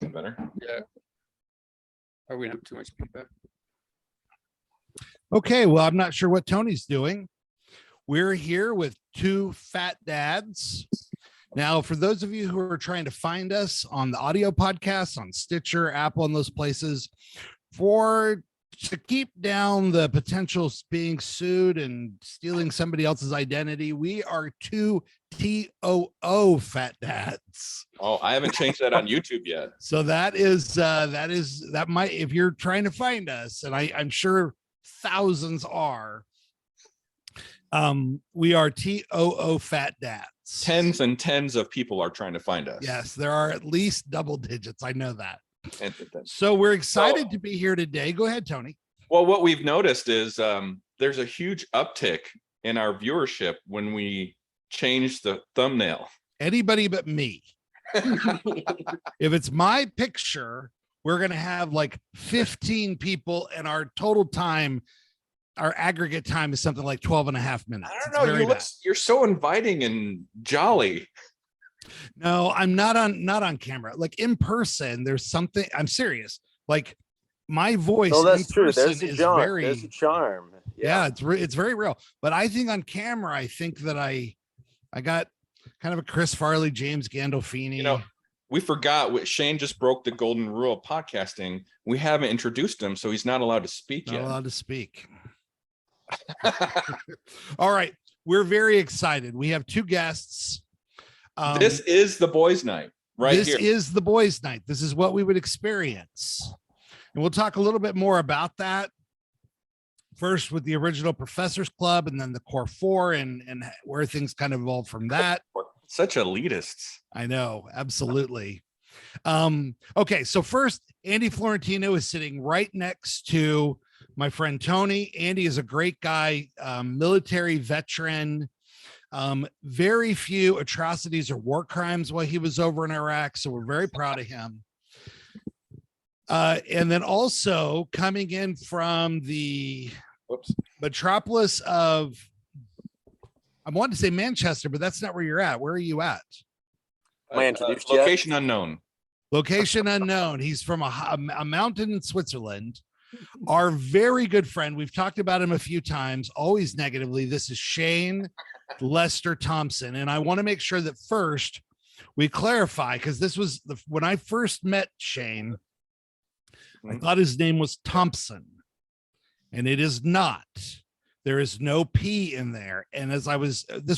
Better. Yeah. Are we gonna have too much feedback? Okay, well, I'm not sure what Tony's doing. We're here with two fat dads. Now, for those of you who are trying to find us on the audio podcast, on Stitcher, Apple, and those places, to keep down the potential being sued and stealing somebody else's identity, we are two TOO fat dads. Oh, I haven't changed that on YouTube yet. So that might, if you're trying to find us, and I'm sure thousands are, we are TOO fat dads. Tens and tens of people are trying to find us. Yes, there are at least double digits. I know that. And- So we're excited to be here today. Go ahead, Tony. Well, what we've noticed is there's a huge uptick in our viewership when we change the thumbnail. Anybody but me. If it's my picture, we're going to have like 15 people, and our total time, our aggregate time is something like 12 and a half minutes. I It's don't know. very bad. You're so inviting and jolly. No, I'm not on camera. Like in person, there's something. I'm serious. Like my voice. No, that's in true. person There's a is charm. very- There's a charm. Yeah, it's very real. But I think on camera, I think that I got kind of a Chris Farley, James Gandolfini. You know, we forgot what Shane just broke the golden rule of podcasting. We haven't introduced him, so he's not allowed to speak not yet. allowed to speak. All right, we're very excited. We have two guests. This is the boys' night, right this here. is the boys' night. This is what we would experience. And we'll talk a little bit more about that. First with the original Professors Club, and then the Core Four, and where things kind of evolved from that. Such elitists. I know, absolutely. Okay, so first, Andy Florentino is sitting right next to my friend Tony. Andy is a great guy, military veteran. Very few atrocities or war crimes while he was over in Iraq, so we're very proud of him. And then also coming in from the metropolis of, I wanted to say Manchester, but that's not where you're at. Where are you at? Am I introduced yet? Location unknown. Location unknown. He's from a mountain in Switzerland. Our very good friend. We've talked about him a few times, always negatively. This is Shane Lester Thompson. And I want to make sure that first we clarify, because this was when I first met Shane, I thought his name was Thompson, and it is not. There is no P in there. And this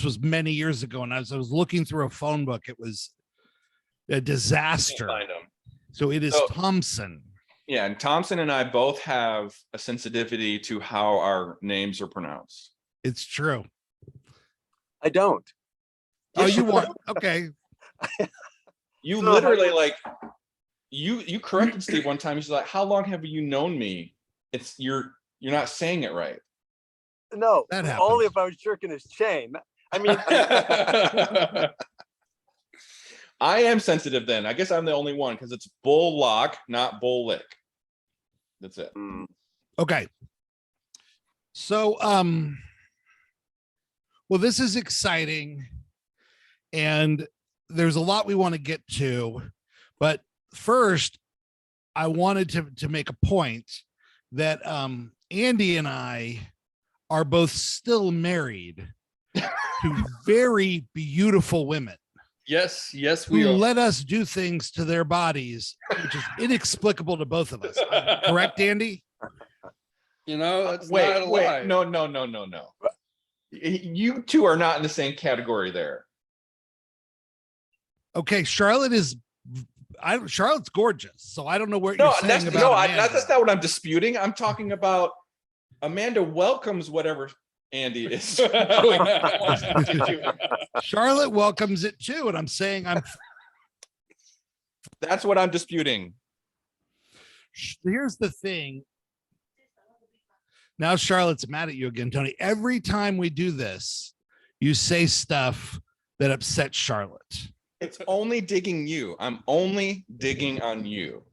was many years ago, and as I was looking through a phone book, it was a disaster. Find him. So it is So- Thompson. Yeah, and Thompson and I both have a sensitivity to how our names are pronounced. It's true. I don't. Oh, you want? Okay. You No, literally like you corrected Steve one time. He's like, "How long have you known me?" It's you're not saying it right. No, That only happens. if I was jerking his chain. I mean, I am sensitive then. I guess I'm the only one because it's Bullock, not Bullock. That's it. mm, Okay. So, well, this is exciting, and there's a lot we want to get to, but first, I wanted to make a point that Andy and I are both still married to very beautiful women Yes, who let us do things to their bodies, which is inexplicable to both of us. Correct, Andy? You know, it's not a lie. Wait, no. You two are not in the same category there. Okay, Charlotte's gorgeous, so I don't know what No, you're saying that's about Amanda. that's not what I'm disputing. I'm talking about Amanda welcomes whatever Andy is doing. Charlotte welcomes it too, and I'm saying That's what I'm disputing. here's the thing. Now Charlotte's mad at you again, Tony. Every time we do this, you say stuff that upsets Charlotte. It's only digging you. I'm only digging on you.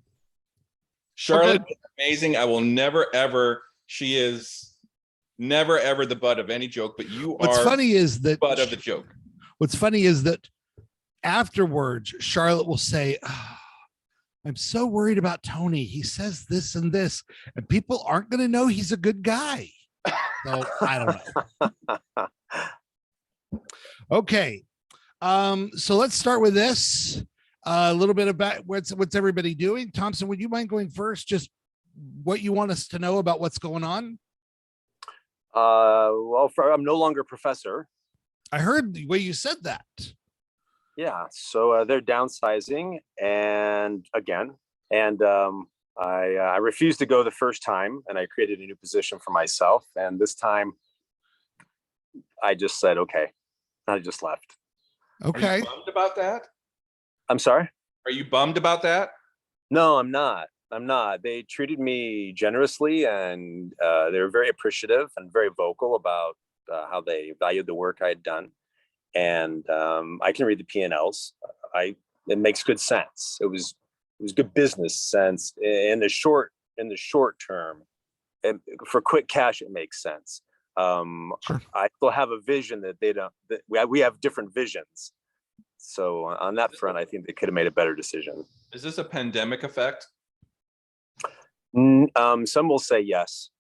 Charlotte is amazing. I will never ever. She is never ever the butt of any joke, but you What's are funny is that butt of the joke. What's funny is that afterwards, Charlotte will say, "Ah, I'm so worried about Tony. He says this and this, and people aren't going to know he's a good guy. So I don't know. Okay. So let's start with this. A little bit about what's everybody doing. Thompson, would you mind going first? Just what you want us to know about what's going on? Well, I'm no longer a professor. I heard the way you said that. Yeah, so they're downsizing, and I refused to go the first time, and I created a new position for myself. And this time, I just said, okay, I just left. Okay. Are you bummed about that? I'm sorry? Are you bummed about that? No, I'm not. I'm not. They treated me generously, and they were very appreciative and very vocal about how they valued the work I had done. And I can read the P&Ls. It makes good sense. It was good business sense in the short term. And for quick cash, it makes sense. Sure. I still have a vision that they don't. That we have different visions. So on that front, I think they could have made a better decision. Is this a pandemic effect? Some will say yes.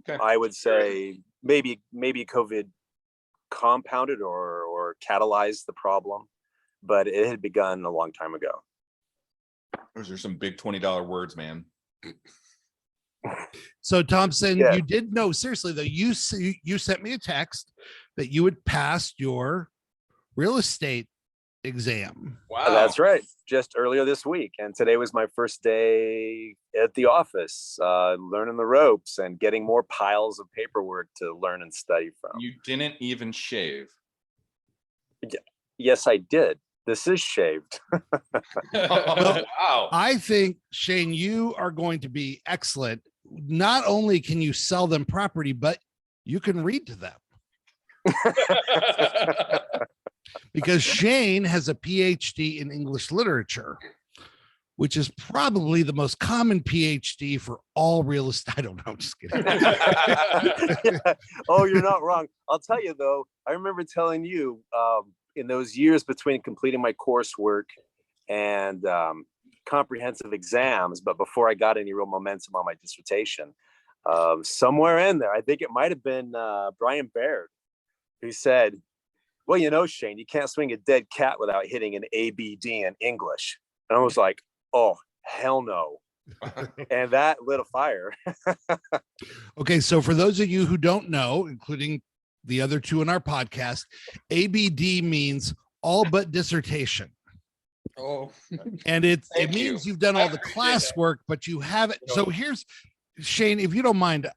Okay. I would say maybe COVID compounded or catalyzed the problem, but it had begun a long time ago. Those are some big $20 words, man. So Thompson, Yeah. you did know, seriously though, you sent me a text that you had passed your real estate exam. Wow. That's right. Just earlier this week. And today was my first day at the office, learning the ropes and getting more piles of paperwork to learn and study from. You didn't even shave. Yes, I did. This is shaved. Wow. I think, Shane, you are going to be excellent. Not only can you sell them property, but you can read to them. Because Shane has a PhD in English literature, which is probably the most common PhD for all real estate. I don't know. I'm just kidding. Yeah. Oh, you're not wrong. I'll tell you though, I remember telling you in those years between completing my coursework and comprehensive exams, but before I got any real momentum on my dissertation, somewhere in there, I think it might have been Brian Baird, who said, well, you know, Shane, you can't swing a dead cat without hitting an ABD in English. And I was like, oh, hell no. And that lit a fire. Okay, so for those of you who don't know, including the other two in our podcast, ABD means all but dissertation. Oh, And it Thank means you. you've done I all the appreciate that. classwork, but you haven't. So here's, Shane, if you don't mind,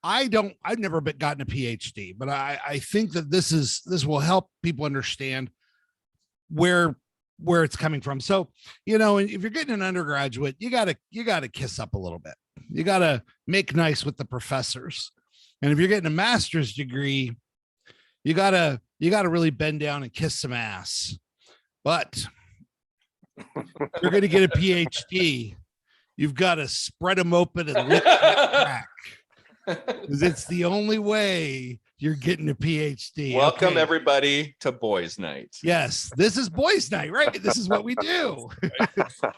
I've never gotten a PhD, but I think that this will help people understand where it's coming from. So, you know, if you're getting an undergraduate, you gotta kiss up a little bit. You gotta make nice with the professors. And if you're getting a master's degree, you gotta really bend down and kiss some ass. But you're gonna get a PhD, you've got to spread them open and lick them crack. Because it's the only way you're getting a PhD. Welcome Okay. everybody to Boys Night. Yes, this is boys' night, right? This is what we do.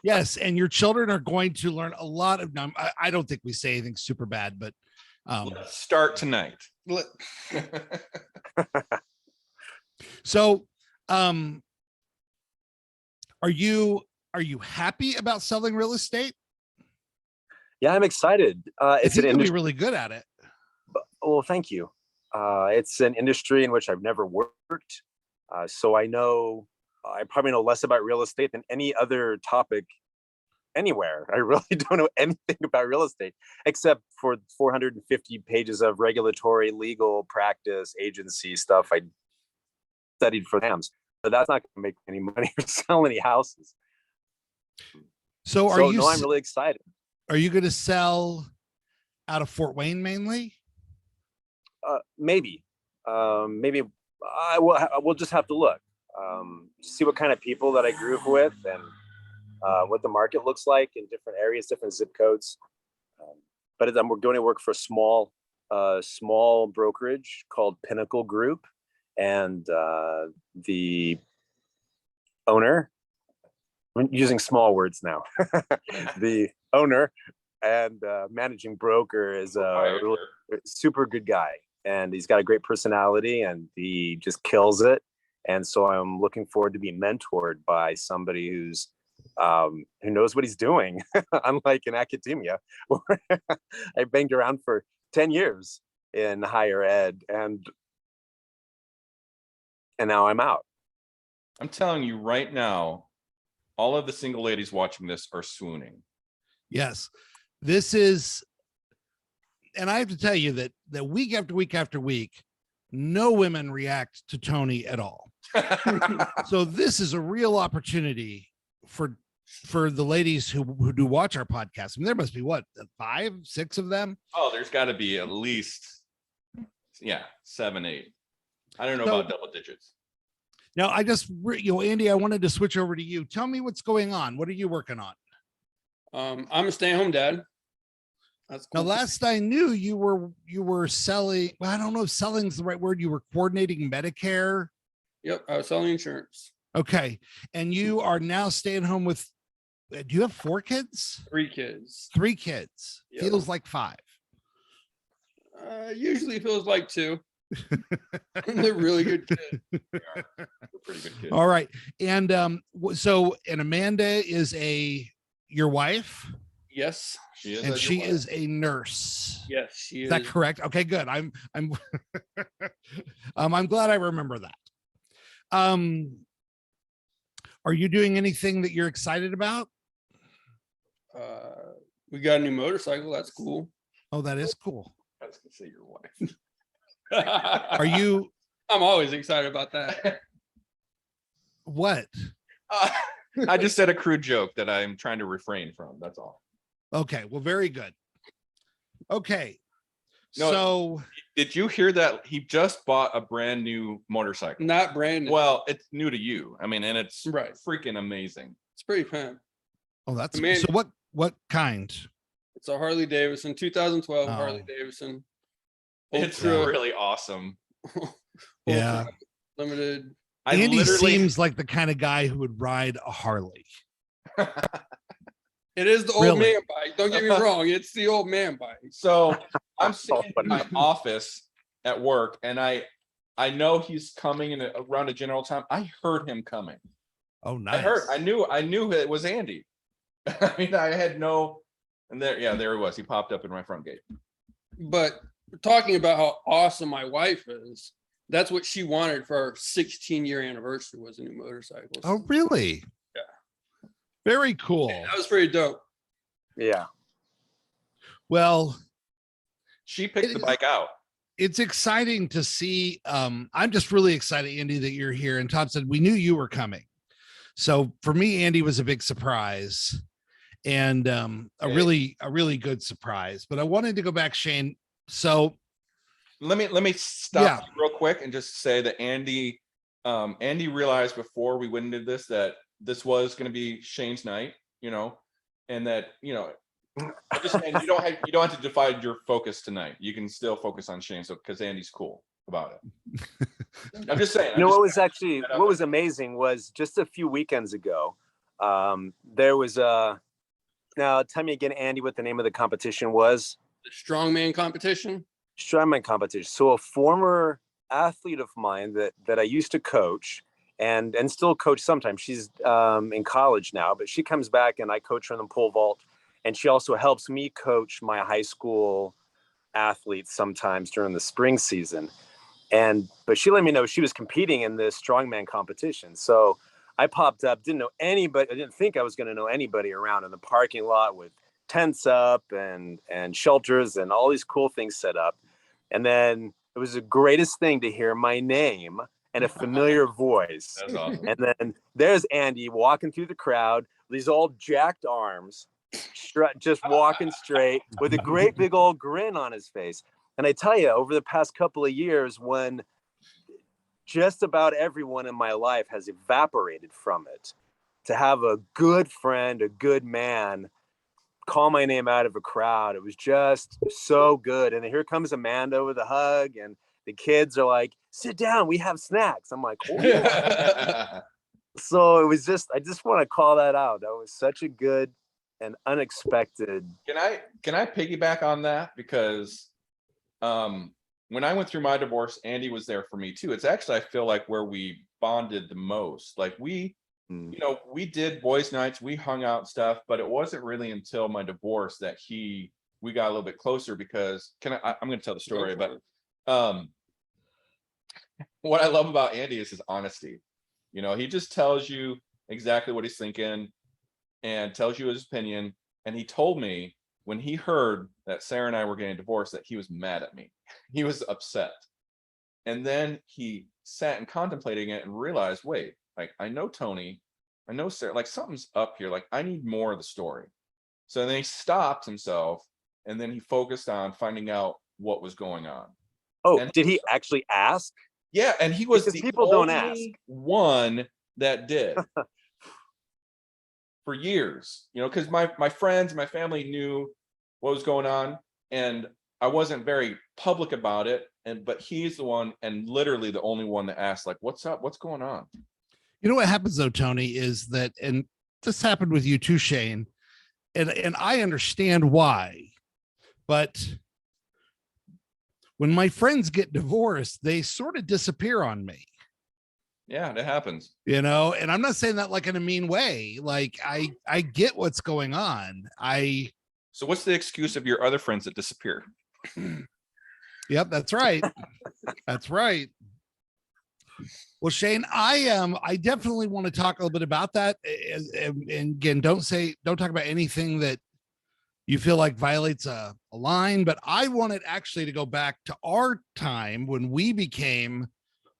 Yes, and your children are going to learn a lot of. I don't think we say anything super bad, but Let's start tonight. let- so are you happy about selling real estate? Yeah, I'm excited. It's an You'll be industry. really good at it. Well, thank you. It's an industry in which I've never worked. So I probably know less about real estate than any other topic anywhere. I really don't know anything about real estate except for 450 pages of regulatory, legal practice, agency stuff I studied for exams. But that's not going to make any money or sell any houses. So I'm really excited. are you going to sell out of Fort Wayne mainly? Maybe we'll just have to look, see what kind of people that I grew up with and what the market looks like in different areas, different zip codes. But we're going to work for a small brokerage called Pinnacle Group, and the owner I'm using small words now. The owner and managing broker is a really super good guy, and he's got a great personality, and he just kills it. And so I'm looking forward to being mentored by somebody who knows what he's doing, unlike in academia, where I banged around for 10 years in higher ed, and now I'm out. I'm telling you right now, all of the single ladies watching this are swooning. Yes, this is, and I have to tell you that week after week after week, no women react to Tony at all. So this is a real opportunity for the ladies who do watch our podcast. I mean, there must be what, 5, 6 of them. Oh, there's got to be at least, 7, 8. I don't know So- about double digits. Now, I just, Andy, I wanted to switch over to you. Tell me what's going on. What are you working on? I'm a stay-at-home dad. That's Now, cool. last I knew, you were selling. Well, I don't know if selling is the right word. You were coordinating Medicare. Yep, I was selling insurance. Okay, and you are now staying home with. Do you have 4 kids? 3 kids. 3 kids. Yep. Feels like 5. Usually feels like 2. They're really good kids. They're pretty good kids. All right, and so Amanda is your wife, Yes. She is. and as she your wife. is a nurse. Yes, she Is is. that correct? Okay, good. I'm I'm glad I remember that. Are you doing anything that you're excited about? We got a new motorcycle. That's cool. Oh, that is cool. I was gonna say your wife. Are you I'm always excited about that. what? I just said a crude joke that I'm trying to refrain from. That's all. Okay, well, very good. Okay. No, So Did you hear that he just bought a brand new motorcycle? Not brand new. Well, it's new to you. I mean, and it's Right. freaking amazing. It's pretty pimp. oh, that's Man- so what kind? It's a Harley Davidson, 2012 Oh. Harley Davidson. It's Ultra- really awesome. Yeah. Ultra limited. I Andy literally seems like the kind of guy who would ride a Harley. It is the old Really? man bike. Don't get me wrong. It's the old man bike. So I'm sitting in my office at work, and I know he's coming in around a general time. I heard him coming. Oh, nice. I knew it was Andy. I mean, I had no, and there he was. He popped up in my front gate. But talking about how awesome my wife is, that's what she wanted for our 16-year anniversary was a new motorcycle. Oh, really? Yeah. Very cool. That was pretty dope. Yeah. Well, She picked the bike out. it's exciting to see. I'm just really excited, Andy, that you're here. And Tom said we knew you were coming. So for me, Andy was a big surprise, and a really good surprise. But I wanted to go back, Shane. So Let me stop Yeah. you real quick and just say that Andy realized before we went into this that this was going to be Shane's night, and that I'm just saying you don't have to divide your focus tonight. You can still focus on Shane, so because Andy's cool about it. I'm just saying. What was amazing was just a few weekends ago, there was now tell me again, Andy, what the name of the competition was. The strongman competition. Strongman competition. So a former athlete of mine that I used to coach and still coach sometimes. She's in college now, but she comes back and I coach her in the pole vault. And she also helps me coach my high school athletes sometimes during the spring season. But she let me know she was competing in this strongman competition. So I popped up, didn't know anybody. I didn't think I was going to know anybody around in the parking lot with tents up and shelters and all these cool things set up. And then it was the greatest thing to hear my name and a familiar voice. That's awesome. And then there's Andy walking through the crowd, these all jacked arms, just walking straight with a great big old grin on his face. And I tell you, over the past couple of years, when just about everyone in my life has evaporated from it, to have a good friend, a good man, call my name out of a crowd, it was just so good. And then here comes Amanda with a hug, and the kids are like, sit down, we have snacks. I'm like, oh, yeah. So it was just, I just want to call that out. That was such a good and unexpected. Can I piggyback on that? Because when I went through my divorce, Andy was there for me too. It's actually, I feel like, where we bonded the most. Like we we did boys' nights, we hung out and stuff, but it wasn't really until my divorce that we got a little bit closer. Because I'm going to tell the story, but what I love about Andy is his honesty. He just tells you exactly what he's thinking and tells you his opinion. And he told me when he heard that Sarah and I were getting divorced that he was mad at me. He was upset. And then he sat and contemplating it and realized, wait, like, I know Tony, I know Sarah, like something's up here. Like, I need more of the story. So then he stopped himself and then he focused on finding out what was going on. Oh, And did he actually ask? Yeah, and he was Because the people don't only ask. one that did for years, because my friends, my family knew what was going on, and I wasn't very public about it. But he's the one, and literally the only one that asked, like, what's up? What's going on? You know what happens though, Tony, is that, and this happened with you too, Shane, and I understand why, but when my friends get divorced, they sort of disappear on me. Yeah, that happens. And I'm not saying that like in a mean way. Like I get what's going on. So what's the excuse of your other friends that disappear? Yep, that's right. That's right. Well, Shane, I definitely want to talk a little bit about that. And again, don't talk about anything that you feel like violates a line, but I wanted actually to go back to our time when we became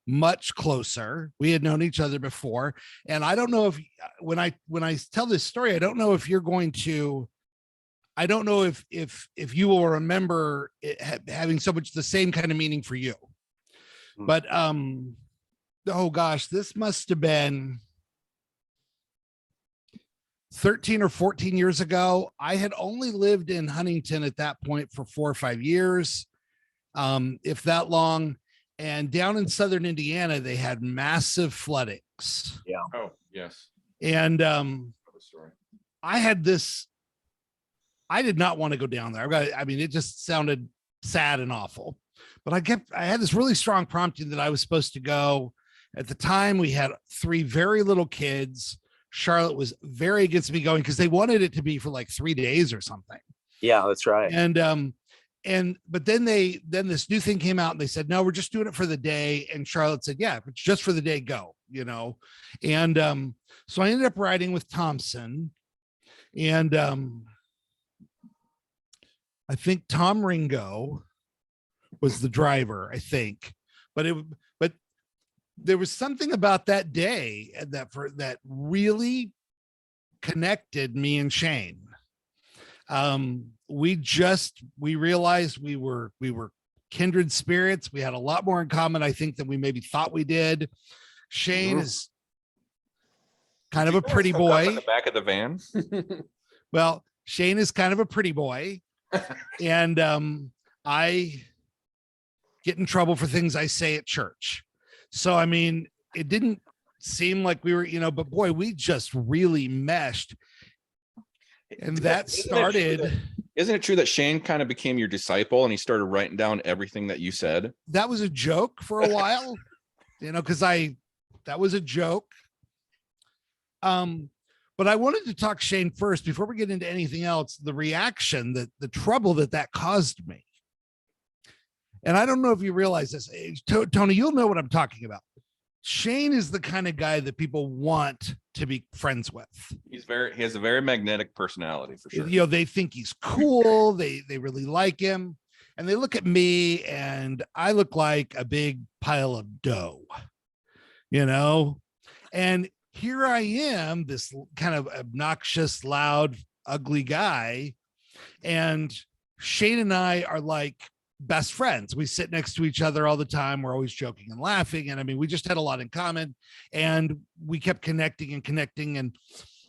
much closer. We had known each other before. And I don't know if when I tell this story, I don't know if you're going to, I don't know if you will remember it having so much the same kind of meaning for you. But oh gosh, this must have been 13 or 14 years ago. I had only lived in Huntington at that point for 4 or 5 years, if that long. And down in southern Indiana, they had massive floodings. Yeah. Oh, yes. And Story. I did not want to go down there. It just sounded sad and awful. But I had this really strong prompting that I was supposed to go. At the time, we had 3 very little kids. Charlotte was very against me going because they wanted it to be for like 3 days or something. Yeah, that's right. But then this new thing came out and they said, no, we're just doing it for the day. And Charlotte said, yeah, if it's just for the day, go, And so I ended up riding with Thompson, and I think Tom Ringo was the driver, I think, but there was something about that day that really connected me and Shane. We realized we were kindred spirits. We had a lot more in common, I think, than we maybe thought we did. Shane is kind of a pretty boy. In the back of the van. Well, Shane is kind of a pretty boy. And I get in trouble for things I say at church. So, it didn't seem like we were, but boy, we just really meshed. And that started. Isn't it true that Shane kind of became your disciple and he started writing down everything that you said? That was a joke for a while, because that was a joke. But I wanted to talk Shane first before we get into anything else, the reaction, the trouble that caused me. And I don't know if you realize this, Tony, you'll know what I'm talking about. Shane is the kind of guy that people want to be friends with. He has a very magnetic personality, for sure. They think he's cool. They really like him. And they look at me and I look like a big pile of dough, and here I am, this kind of obnoxious, loud, ugly guy. And Shane and I are like best friends. We sit next to each other all the time. We're always joking and laughing. And we just had a lot in common, and we kept connecting. And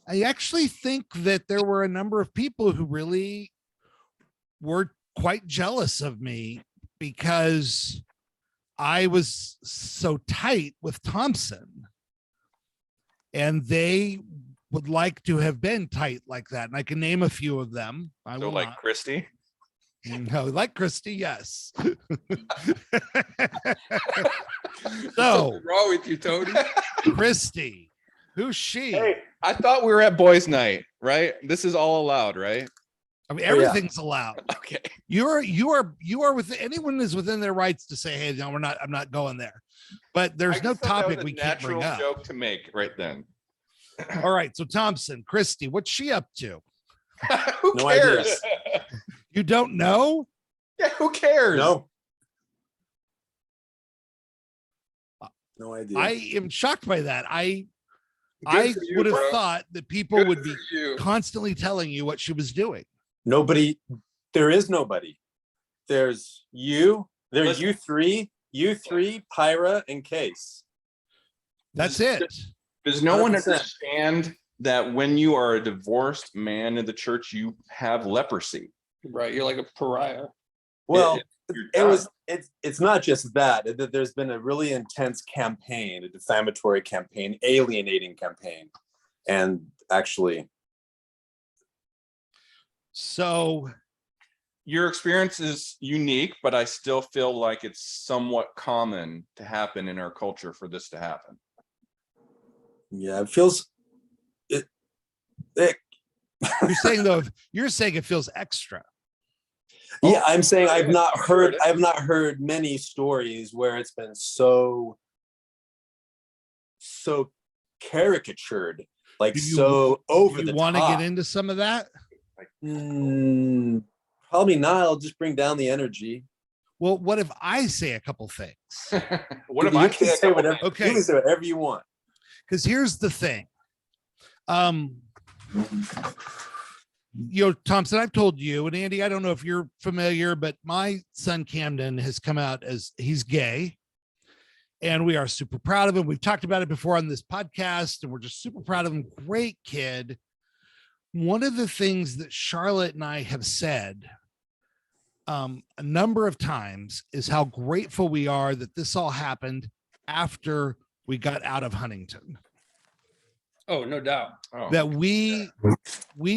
I actually think that there were a number of people who really were quite jealous of me because I was so tight with Thompson. and they would like to have been tight like that. And I can name a few of them. I So will like not. Christy. No, like Christy, yes. Something So, wrong with you, Tony? Christy, who's she? Hey, I thought we were at boys' night, right? This is all allowed, right? I mean, Oh, yeah. everything's allowed. Okay. You are with anyone is within their rights to say, hey, no, I'm not going there. But there's I no just thought that topic was a we can't bring natural up. joke to make right then. All right. So Thompson, Christy, what's she up to? Who No idea. cares? You don't know? Yeah, who cares? No. No idea. I am shocked by that. I Good for you, would have bro. thought that people Good would be for you. constantly telling you what she was doing. Nobody. There is nobody. There's you. There's Listen. you three, Pyra, and Case. That's it. Does no one 100%. understand that when you are a divorced man in the church, you have leprosy? Right, you're like a pariah. Well, You're it's not just that. There's been a really intense campaign, a defamatory campaign, alienating campaign, and actually, So your experience is unique, but I still feel like it's somewhat common to happen in our culture for this to happen. yeah, it feels it. you're saying it feels extra. Yeah, I'm saying I've not heard many stories where it's been so caricatured, like Do you- so over You the want to top. get into some of that? Probably not. I'll just bring down the energy. Well, what if I say a couple things? What if You I can say a say couple whatever. things? Okay. You can say whatever you want. Because here's the thing. Thompson, I've told you, and Andy, I don't know if you're familiar, but my son Camden has come out as he's gay. And we are super proud of him. We've talked about it before on this podcast, and we're just super proud of him. Great kid. One of the things that Charlotte and I have said a number of times is how grateful we are that this all happened after we got out of Huntington. Oh, no doubt. Oh, That we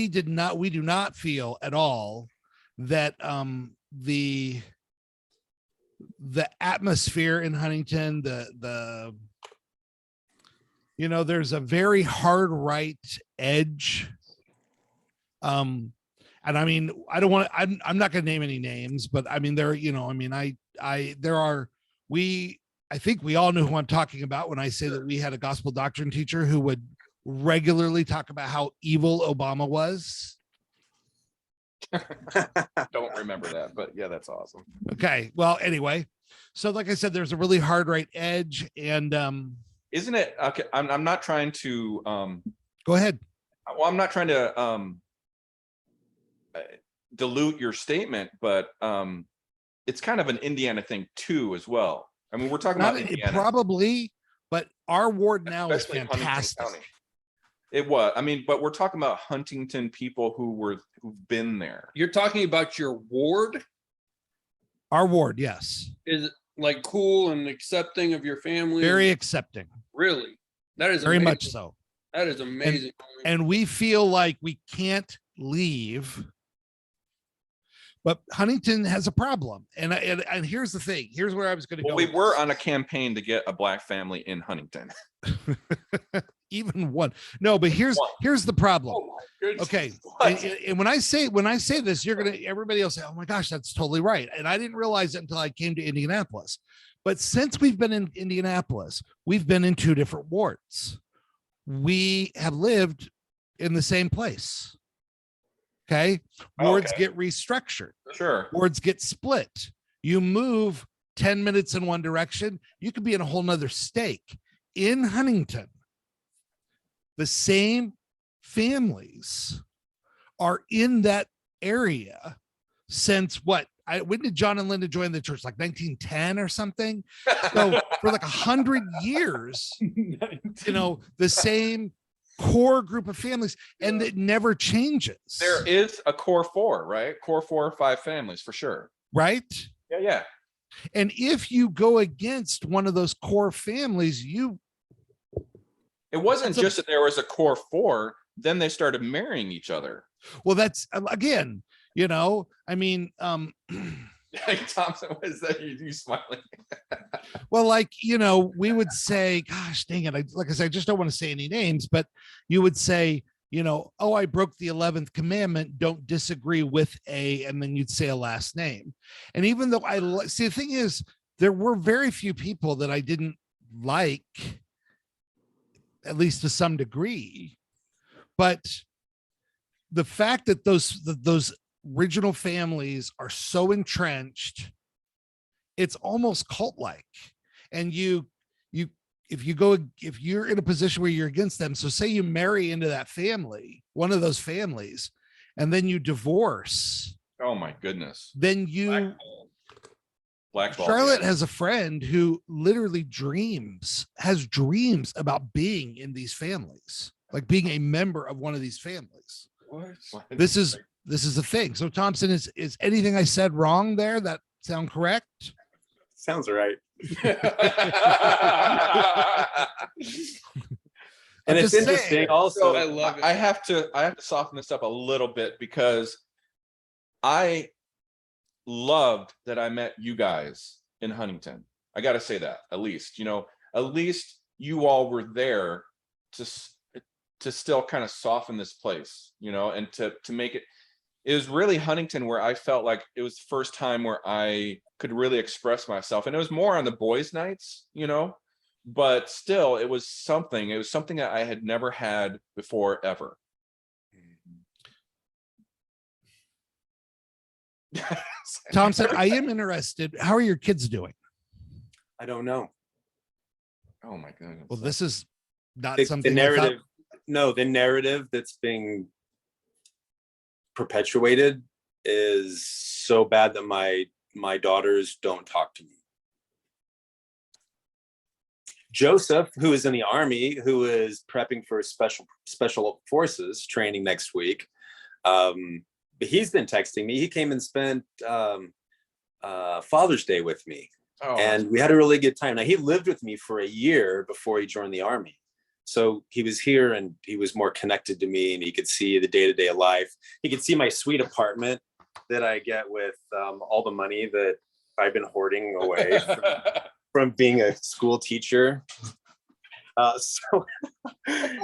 do not feel at all that the atmosphere in Huntington, there's a very hard right edge. And I mean, I'm not going to name any names, but I mean, I think we all know who I'm talking about when I say that we had a gospel doctrine teacher who would regularly talk about how evil Obama was. don't remember that, but yeah, that's awesome. Okay. Well, anyway, so like I said, there's a really hard right edge, and Isn't it? Okay, I'm not trying to. go ahead. Well, I'm not trying to dilute your statement, but it's kind of an Indiana thing too, as well. I mean, we're talking Not about it Indiana, but our ward now is especially Huntington fantastic. County. It was. I mean, but we're talking about Huntington people who've been there. You're talking about your ward Our ward, yes, is like cool and accepting of your family. very accepting, Really, that is very amazing. much so. That is amazing. And we feel like we can't leave. But Huntington has a problem, and here's the thing. Here's where I was going to Well, go. we with were this. on a campaign to get a black family in Huntington. Even one. No, but here's the problem. Oh my goodness. Okay, What? and when I say this, everybody will say, "Oh my gosh, that's totally right." And I didn't realize it until I came to Indianapolis. But since we've been in Indianapolis, we've been in two different wards. We have lived in the same place. Okay, wards Okay. get restructured. Sure. Wards get split. You move 10 minutes in one direction, you could be in a whole nother state. In Huntington, the same families are in that area since what? When did John and Linda join the church? Like 1910 or something? So for like 100 years, the same core group of families, and it never changes. There is a core four, right? Core 4 or 5 families for sure. Right? Yeah, yeah. And if you go against one of those core families, you It wasn't That's a- just that there was a core four, then they started marrying each other. Well, that's again, I mean, Thompson, what is that? You smiling? well, like, we would say, gosh, dang it. Like I said, I just don't want to say any names, but you would say, oh, I broke the 11th commandment. Don't disagree with a, and then you'd say a last name. And even though see, the thing is, there were very few people that I didn't like, at least to some degree. But the fact that those original families are so entrenched, it's almost cult-like. And if you're in a position where you're against them, so say you marry into that family, one of those families, and then you divorce, Oh my goodness. then you Blackball. Charlotte has a friend who literally has dreams about being in these families, like being a member of one of these families. What? This is the thing. So Thompson, is anything I said wrong there? That sound correct? Sounds right. I'm And it's just saying. interesting also. I love it. I have to soften this up a little bit because I loved that I met you guys in Huntington. I got to say that at least you all were there to still kind of soften this place, and to make it. It was really Huntington where I felt like it was the first time where I could really express myself, and it was more on the boys' nights, but still it was something that I had never had before ever. Thompson, I am interested. How are your kids doing? I don't know. Oh my goodness. Well, this is not The something I thought- narrative, no, the narrative that's being perpetuated is so bad that my daughters don't talk to me. Joseph, who is in the Army, who is prepping for special forces training next week, he's been texting me. He came and spent Father's Day with me, Oh, and we had a really good time. Now, he lived with me for a year before he joined the Army. So he was here and he was more connected to me, and he could see the day-to-day life. He could see my sweet apartment that I get with all the money that I've been hoarding away from being a school teacher. So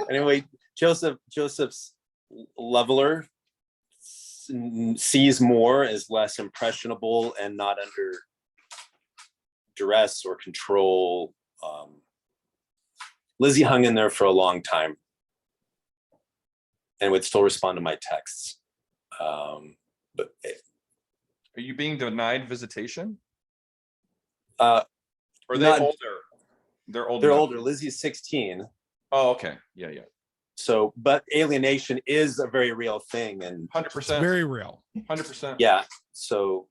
anyway, Joseph's leveler sees more as less impressionable and not under duress or control. Lizzie hung in there for a long time and would still respond to my texts. But are you being denied visitation? uh, Or are they not- older? They're older. they're now. older. Lizzie's 16. Oh, okay. Yeah. So, but alienation is a very real thing. And 100%. very real. 100%. yeah, so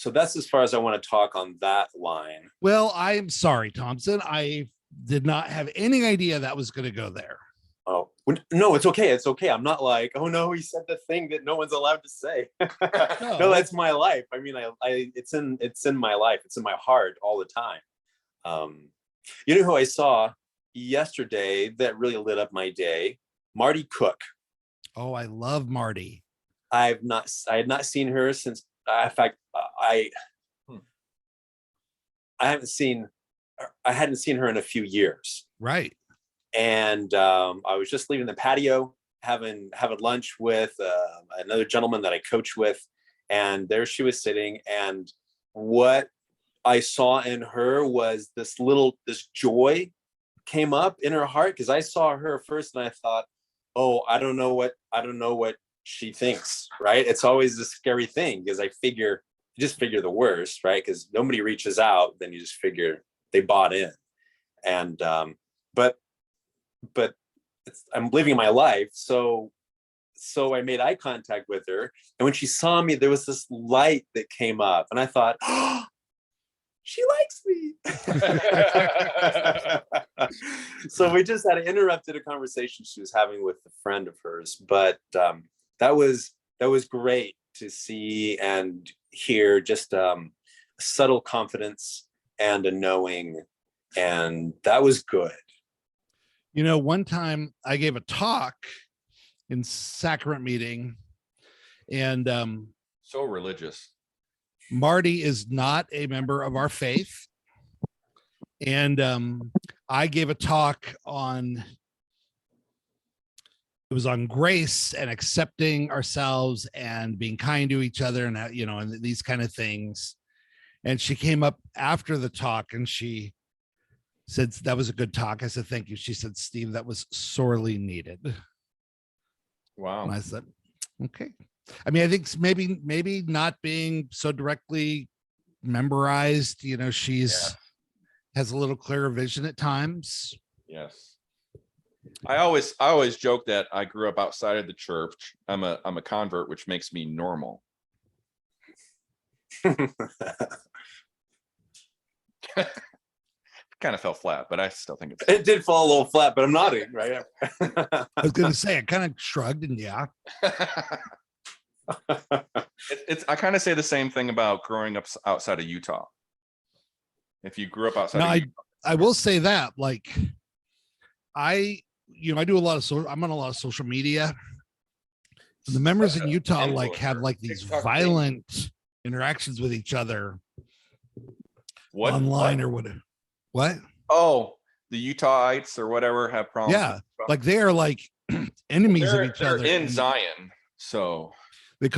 that's as far as I want to talk on that line. Well, I'm sorry, Thompson. I did not have any idea that was going to go there. Oh, no, it's okay. It's okay. I'm not like, oh no, he said the thing that no one's allowed to say. No, that's my life. I mean, it's in my life. It's in my heart all the time. You know who I saw yesterday that really lit up my day? Marty Cook. Oh, I love Marty. I had not seen her since, in fact, I hadn't seen her in a few years. Right. And I was just leaving the patio, having lunch with another gentleman that I coach with, and there she was sitting. And what I saw in her was this joy came up in her heart, because I saw her first and I thought, oh, I don't know what she thinks, right? It's always a scary thing, because you just figure the worst, right? Because nobody reaches out, then you just figure they bought in. And but I'm living my life, so I made eye contact with her, and when she saw me, there was this light that came up, and I thought, oh, she likes me. So we just had interrupted a conversation she was having with a friend of hers, but that was great to see and hear, just a subtle confidence and a knowing, and that was good. You know, one time I gave a talk in sacrament meeting, and So religious. Marty is not a member of our faith. And I gave a talk on, it was on grace and accepting ourselves and being kind to each other, and you know, and these kind of things. And she came up after the talk and she said, that was a good talk. I said, thank you. She said, Steve, that was sorely needed. And Wow. I said, okay. I mean, I think maybe not being so directly memorized, you know, she's has a little clearer vision at times. Yes. I always joke that I grew up outside of the church. I'm a convert, which makes me normal. Kind of fell flat, but I still think it's It did fall a little flat, but I'm nodding, right? I was going to say, I kind of shrugged and yeah. it's I kind of say the same thing about growing up outside of Utah. If you grew up outside No, of Utah, I will say that, like, I do a lot of I'm on a lot of social media. The members in Utah like have like these TikTok violent interactions with each other what online what? or whatever. What? Oh, the Utahites or whatever have problems. Yeah, like they are like enemies of each They're other. in and Zion, so they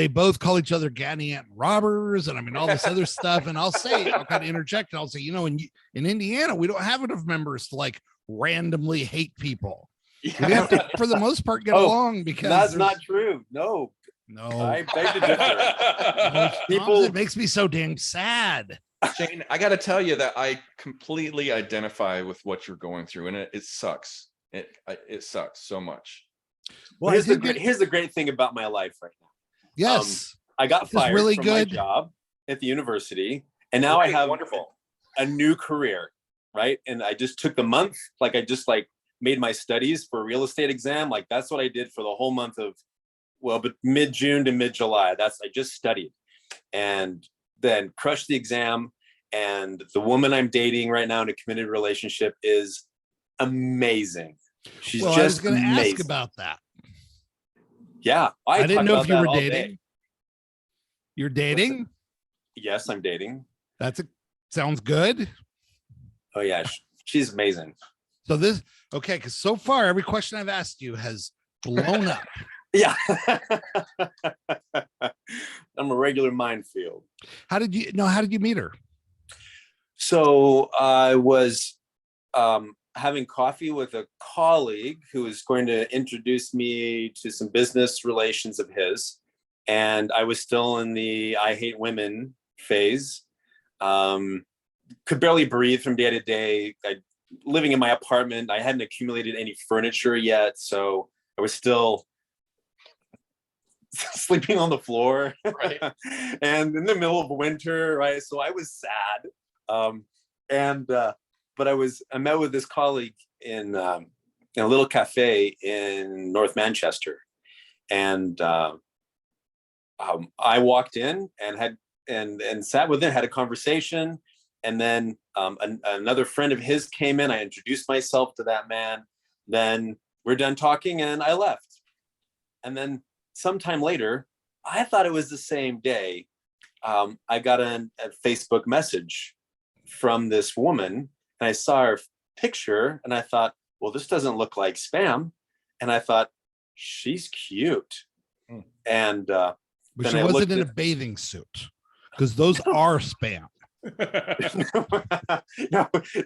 both call each other Ghanaian robbers, and I mean all this other stuff. And I'll kind of interject, and I'll say, you know, in Indiana, we don't have enough members to like randomly hate people. We have to, for the most part, get along, because That's not true. No, I beg to differ. People, it makes me so damn sad. Shane, I got to tell you that I completely identify with what you're going through, and it sucks. It sucks so much. well, here's the great thing about my life right now. Yes, I got fired really from good. my job at the university, and now I have wonderful a new career, right? And I just took the month, like I just like made my studies for a real estate exam. Like that's what I did for the whole month of, but mid-June to mid-July. I just studied and then crushed the exam. And the woman I'm dating right now in a committed relationship is amazing. She's well, just I was going to amazing. ask about that. Yeah, I didn't talk know about if you that were all day. dating. You're dating? Yes, I'm dating. Sounds good. Oh yeah, she's amazing. So okay, because so far every question I've asked you has blown up. Yeah. I'm a regular minefield. How did you meet her? So I was having coffee with a colleague who was going to introduce me to some business relations of his. And I was still in the I hate women phase. Could barely breathe from day to day. Living in my apartment, I hadn't accumulated any furniture yet. So I was still sleeping on the floor, Right. And in the middle of winter, right? So I was sad. But I met with this colleague in a little cafe in North Manchester, and I walked in and sat with him, had a conversation, and then another friend of his came in. I introduced myself to that man. Then we're done talking, and I left. And then sometime later, I thought it was the same day. I got a Facebook message from this woman, and I saw her picture, and I thought, well, this doesn't look like spam. And I thought, she's cute. And But then she I wasn't looked in a bathing suit, because those are spam.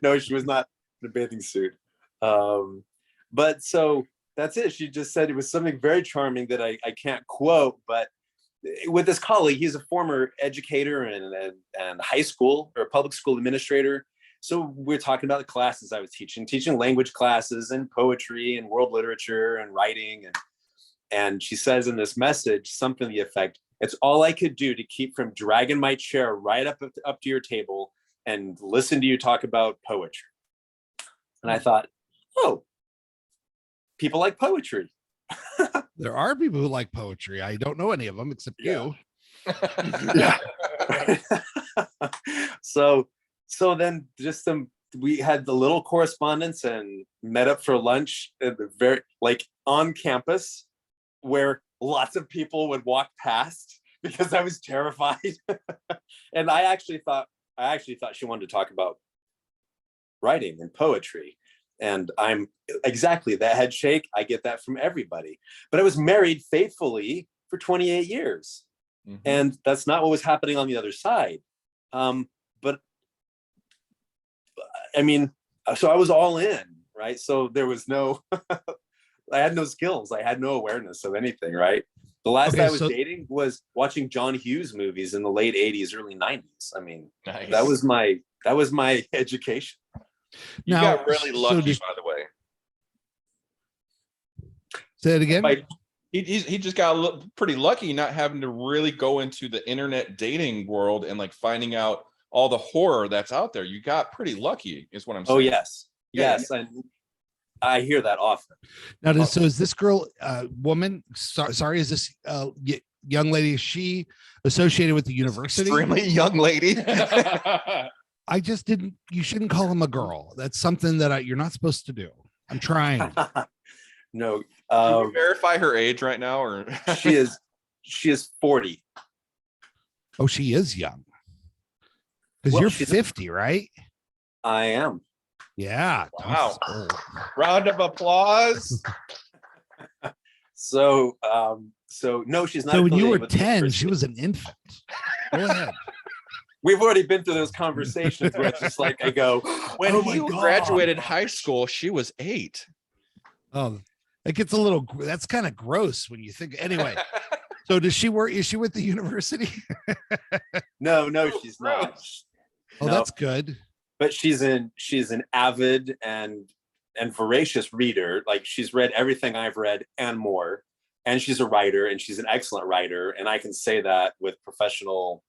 no, she was not in a bathing suit. But so that's it. She just said it was something very charming that I can't quote, but with this colleague, he's a former educator and high school or public school administrator. So we're talking about the classes I was teaching language classes and poetry and world literature and writing. And she says in this message, something to the effect, it's all I could do to keep from dragging my chair right up to your table and listen to you talk about poetry. And I thought, oh, people like poetry. There are people who like poetry. I don't know any of them except you. Yeah. So then just some we had the little correspondence and met up for lunch at the very like on campus where lots of people would walk past because I was terrified. And I actually thought she wanted to talk about writing and poetry. And I'm exactly that head shake. I get that from everybody. But I was married faithfully for 28 years. Mhm. And that's not what was happening on the other side. But I mean, so I was all in, right? So there was no, I had no skills. I had no awareness of anything, right? The last Okay, I was so- dating was watching John Hughes movies in the late 80s, early 90s. I mean, Nice. that was my education. You Now, got really so lucky, just- by the way. Say it again. Like, He just got pretty lucky not having to really go into the internet dating world and like finding out all the horror that's out there. You got pretty lucky, is what I'm saying. oh yes, Yeah, yes, and I hear that often. Now, so is this girl, woman? Sorry, is this young lady? Is she associated with the university? Extremely young lady. I just didn't. You shouldn't call him a girl. That's something that you're not supposed to do. I'm trying. No, Can we verify her age right now, or she is 40. Oh, she is young. Because Well, you're she's- 50, right? I am. Yeah. Wow. Thomas is old. round of applause? So, no, she's not. So when you were affiliated with the 10, she university. was an infant. Go ahead. We've already been through those conversations where it's just like I go, When oh my he God. graduated high school, she was 8. Oh, it gets a little. That's kind of gross when you think. Anyway, so does she work? Is she with the university? No, she's not. Gross. Oh, No. that's good. But she's an avid and voracious reader. Like she's read everything I've read and more. And she's a writer, and she's an excellent writer. And I can say that with professional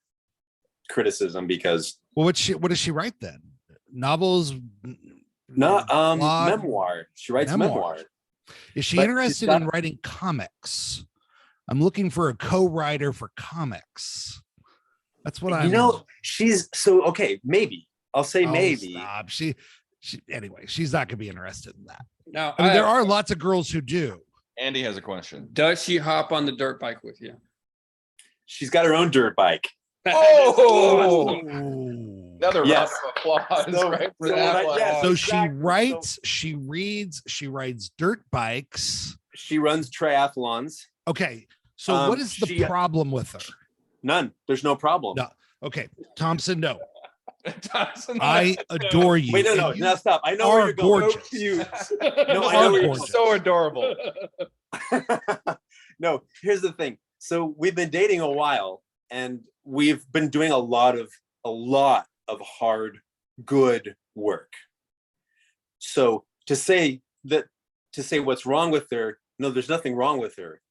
criticism because Well, what does she write then? Novels? not Blog? memoir. She writes Memoir. memoir. Is she but she's interested in not- writing comics? I'm looking for a co-writer for comics. That's what I'm. You know, she's so okay. Maybe I'll say Oh, maybe. stop. She anyway. She's not going to be interested in that. Now, I mean, there are lots of girls who do. Andy has a question. Does she hop on the dirt bike with you? She's got her own dirt bike. Oh! Ooh. Another Yes. round of applause, So- right? For so that when I- one. yes. So exactly. she writes, she reads, she rides dirt bikes. She runs triathlons. Okay. So what is the she- problem with her? None. There's no problem. No. Okay. Thompson, no. Thompson, I adore you. Wait, no, and no. you Now stop. I know are where you're going. gorgeous. No, I You know are where you're gorgeous. so adorable. No, here's the thing. So we've been dating a while, and we've been doing a lot of hard, good work. So to say what's wrong with her, no, there's nothing wrong with her.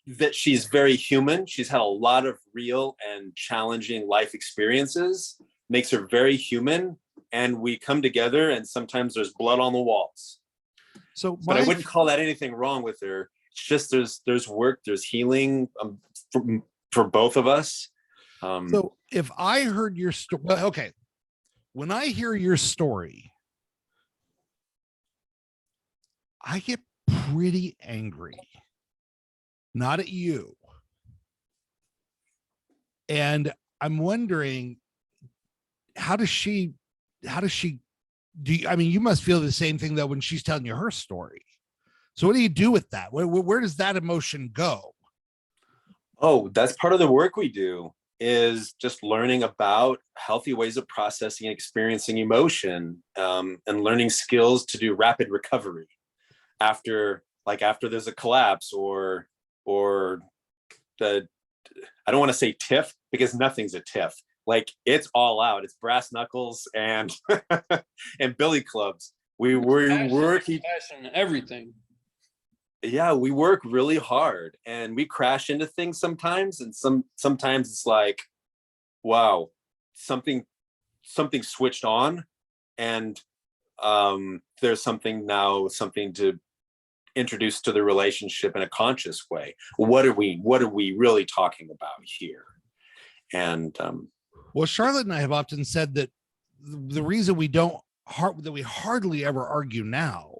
That she's very human. She's had a lot of real and challenging life experiences, makes her very human. And we come together, and sometimes there's blood on the walls. So But I my- wouldn't call that anything wrong with her. It's just there's work, there's healing for both of us. So if I heard your story, okay, when I hear your story, I get pretty angry, not at you. And I'm wondering, how does she do you, I mean, you must feel the same thing though when she's telling you her story. So what do you do with that? Where does that emotion go? Oh, that's part of the work we do, is just learning about healthy ways of processing and experiencing emotion, and learning skills to do rapid recovery after there's a collapse or the, I don't want to say tiff, because nothing's a tiff. Like it's all out. It's brass knuckles and and billy clubs. We work Passion, everything. yeah, we work really hard, and we crash into things sometimes, and sometimes it's like, wow, something switched on, and there's something to introduce to the relationship in a conscious way. What are we really talking about here? And Well, Charlotte and I have often said that the reason we don't we hardly ever argue now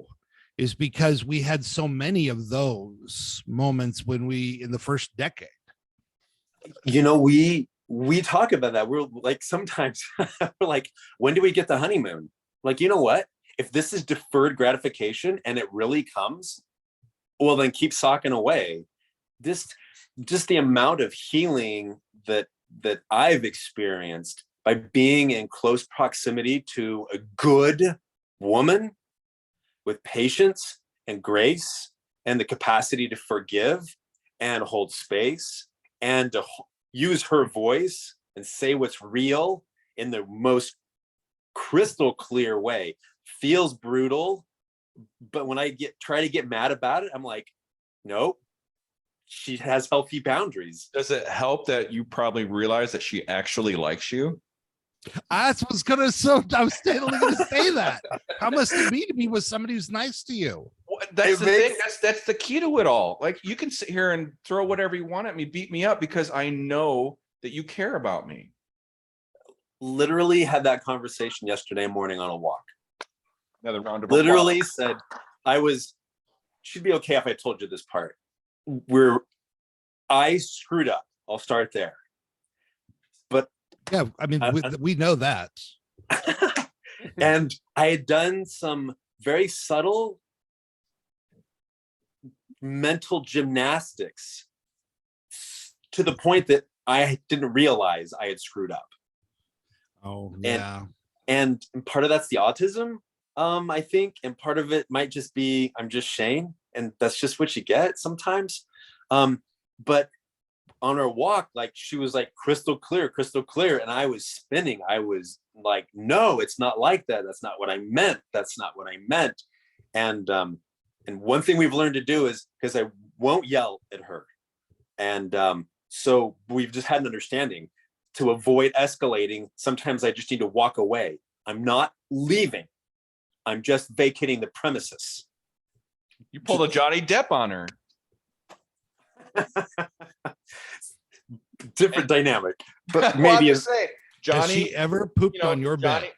is because we had so many of those moments when we in the first decade. You know, we talk about that. We're like, sometimes we're like, when do we get the honeymoon? Like, you know what? If this is deferred gratification and it really comes, well, then keep socking away. Just the amount of healing that I've experienced by being in close proximity to a good woman with patience and grace and the capacity to forgive and hold space and to use her voice and say what's real in the most crystal clear way. Feels brutal, but when I try to get mad about it, I'm like, nope, she has healthy boundaries. Does it help that you probably realize that she actually likes you? I was gonna say that. How must it be to be with somebody who's nice to you? That's the thing. That's the key to it all. Like, you can sit here and throw whatever you want at me, beat me up, because I know that you care about me. Literally had that conversation yesterday morning on a walk. Another round of Literally applause. said, she'd be okay if I told you this part. I screwed up. I'll start there. But Yeah, I mean, we know that. and I had done some very subtle mental gymnastics to the point that I didn't realize I had screwed up. Oh, yeah. And part of that's the autism, I think, and part of it might just be I'm just Shane, and that's just what you get sometimes. But on our walk, like, she was like crystal clear, and I was spinning. I was like, no, it's not like that. That's not what I meant. That's not what I meant. And one thing we've learned to do is, because I won't yell at her, and so we've just had an understanding to avoid escalating. Sometimes I just need to walk away. I'm not leaving. I'm just vacating the premises. You pulled a Johnny Depp on her. Different dynamic, but Well, I'm maybe just saying, Has Johnny. she ever pooped on your bed?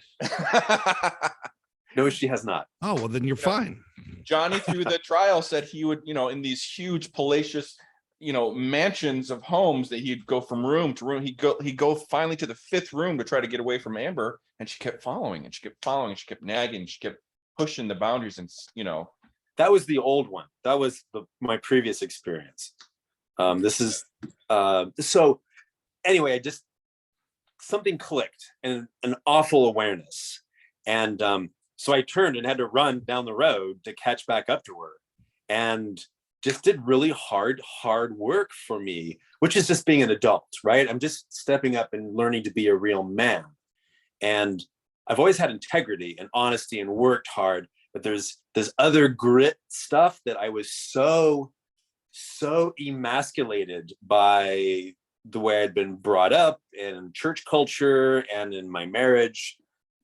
no, she has not. Oh, well, then you're fine. Johnny, through the trial, said he would, in these huge palatial, mansions of homes, that he'd go from room to room. He'd go finally to the fifth room to try to get away from Amber, and she kept following, and she kept following, and she kept nagging, she kept pushing the boundaries, and That was the old one. That was my previous experience. This is so anyway, something clicked, and an awful awareness. And so I turned and had to run down the road to catch back up to her, and just did really hard work for me, which is just being an adult, right? I'm just stepping up and learning to be a real man. And I've always had integrity and honesty and worked hard, but there's other grit stuff that I was so emasculated by the way I'd been brought up in church culture and in my marriage,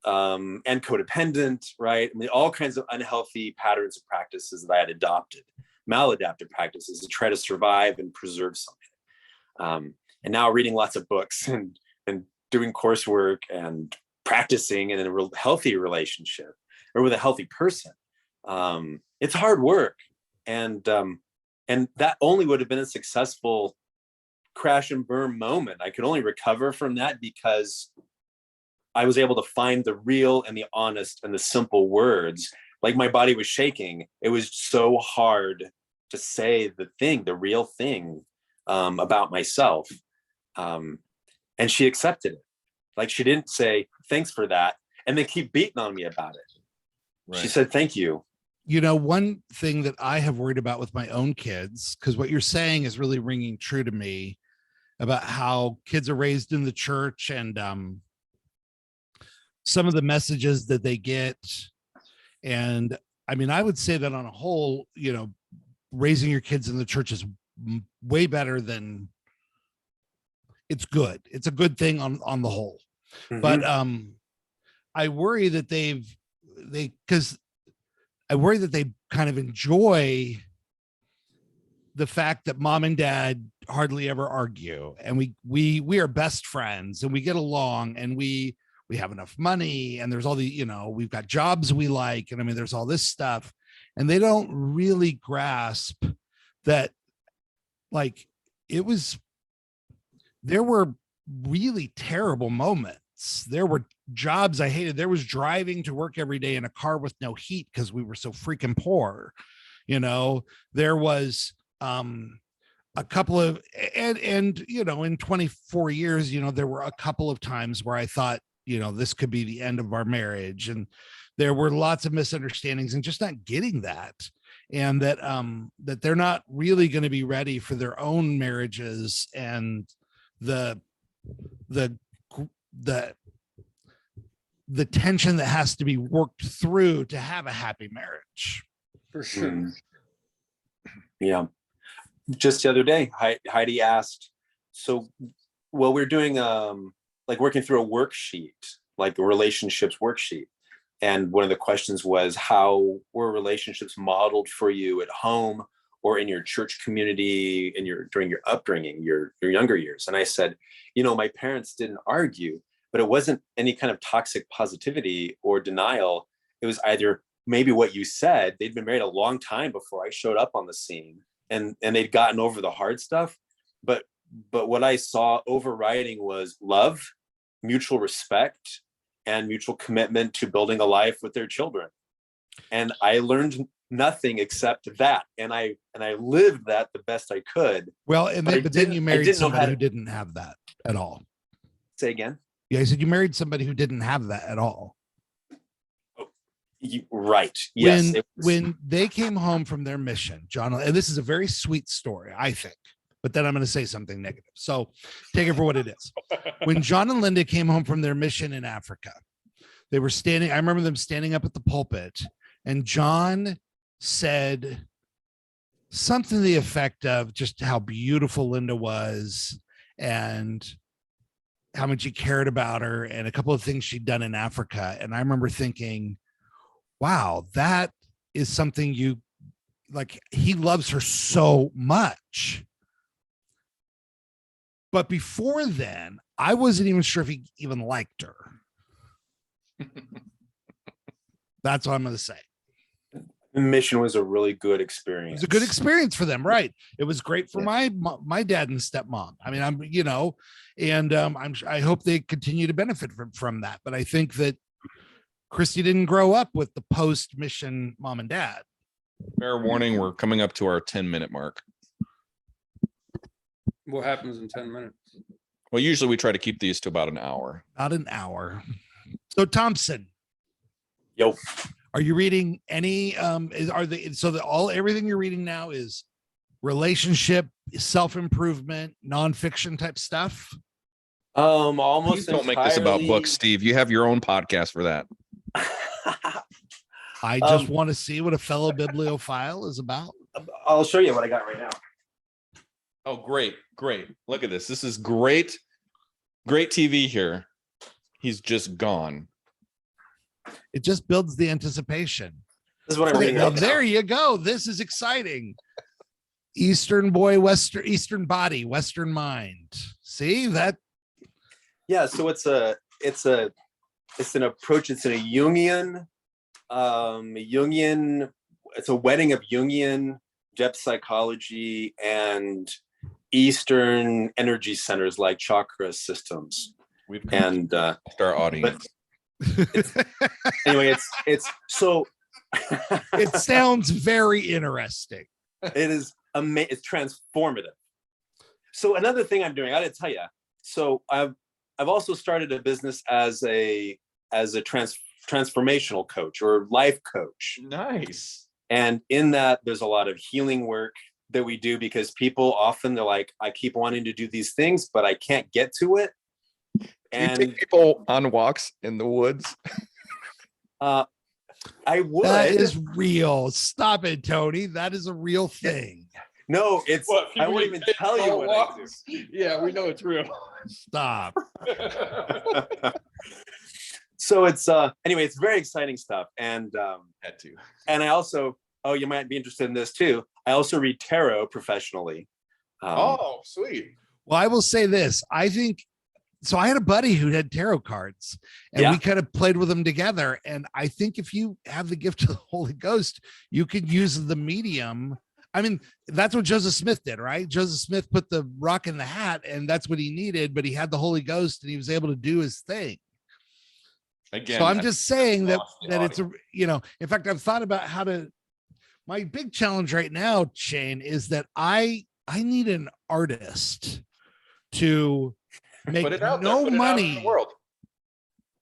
and codependent, right? I mean, all kinds of unhealthy patterns and practices that I had adopted, maladaptive practices to try to survive and preserve something. And now reading lots of books and doing coursework and practicing in a healthy relationship or with a healthy person. It's hard work. And that only would have been a successful crash and burn moment. I could only recover from that because I was able to find the real and the honest and the simple words. Like, my body was shaking. It was so hard to say the real thing about myself. And she accepted it. Like, she didn't say, thanks for that, and then keep beating on me about it. Right. She said, thank you. One thing that I have worried about with my own kids, because what you're saying is really ringing true to me about how kids are raised in the church and some of the messages that they get. And I mean, I would say that on a whole, raising your kids in the church is way better than it's good. It's a good thing on the whole. Mm-hmm. But I worry that they kind of enjoy the fact that mom and dad hardly ever argue, and we are best friends, and we get along, and we we have enough money, and there's all the, we've got jobs we like, and I mean, there's all this stuff, and they don't really grasp that, like, there were really terrible moments. There were jobs I hated. There was driving to work every day in a car with no heat because we were so freaking poor. There was a couple of, and in 24 years, there were a couple of times where I thought, this could be the end of our marriage. And there were lots of misunderstandings and just not getting that. And that they're not really going to be ready for their own marriages, and the tension that has to be worked through to have a happy marriage. For sure. Yeah. Just the other day, Heidi asked, so, well, we're doing like working through a worksheet, like a relationships worksheet. And one of the questions was, how were relationships modeled for you at home or in your church community during your upbringing, your younger years? And I said, my parents didn't argue, but it wasn't any kind of toxic positivity or denial. It was either maybe what you said, they'd been married a long time before I showed up on the scene, and they'd gotten over the hard stuff. But what I saw overriding was love, mutual respect, and mutual commitment to building a life with their children. And I learned nothing except that. And I lived that the best I could. Well, but then you married somebody who didn't have that at all. Say again? Yeah, I said you married somebody who didn't have that at all. Right. Yes. When they came home from their mission, John, and this is a very sweet story, I think, but then I'm going to say something negative. So take it for what it is. When John and Linda came home from their mission in Africa, they were standing, I remember them standing up at the pulpit, and John said something to the effect of just how beautiful Linda was and how much he cared about her and a couple of things she'd done in Africa. And I remember thinking, wow, that is something he loves her so much. But before then, I wasn't even sure if he even liked her. That's what I'm going to say. The mission was a really good experience. It was a good experience for them, right? It was great for my dad and stepmom. I mean, I hope they continue to benefit from that. But I think that Christy didn't grow up with the post-mission mom and dad. Fair warning, we're coming up to our 10-minute mark. What happens in 10 minutes? Well, usually we try to keep these to about an hour. About an hour. So Thompson. Yo. Are you reading any everything you're reading now is relationship, self-improvement, nonfiction type stuff? Almost. Please don't make this about books, Steve. You have your own podcast for that. I just want to see what a fellow bibliophile is about. I'll show you what I got right now. Oh, great. Look at this. This is great TV here. He's just gone. It just builds the anticipation. This is what I'm reading. Well, there you go. This is exciting. Eastern boy, Eastern body, Western mind. See that? Yeah. So it's an approach. It's in a Jungian, it's a wedding of Jungian depth psychology and Eastern energy centers like chakra systems. And our audience. Anyway, it's so it sounds very interesting. It is amazing. It's transformative. So another thing I'm doing, I gotta tell you. So I've also started a business as a transformational coach or life coach. Nice. And in that, there's a lot of healing work that we do because people often they're like, I keep wanting to do these things, but I can't get to it. And you take people on walks in the woods. I would. That is real. Stop it, Tony. That is a real thing. No, it's. I won't even tell you what I do. Yeah, we know it's real. Stop. So it's anyway, it's very exciting stuff. And Had to. And I also, you might be interested in this too. I also read tarot professionally. Oh, sweet. Well, I will say this. I think so I had a buddy who had tarot cards, and Yeah. we kind of played with them together. And I think if you have the gift of the Holy Ghost, you could use the medium. I mean, that's what Joseph Smith did, right? Joseph Smith put the rock in the hat, and that's what he needed, but he had the Holy Ghost and he was able to do his thing. Again, So I'm I just saying that lost the that it's a, in fact, I've thought about how to, my big challenge right now, Shane, is that I need an artist to make put it out there, no put it out in money. the world.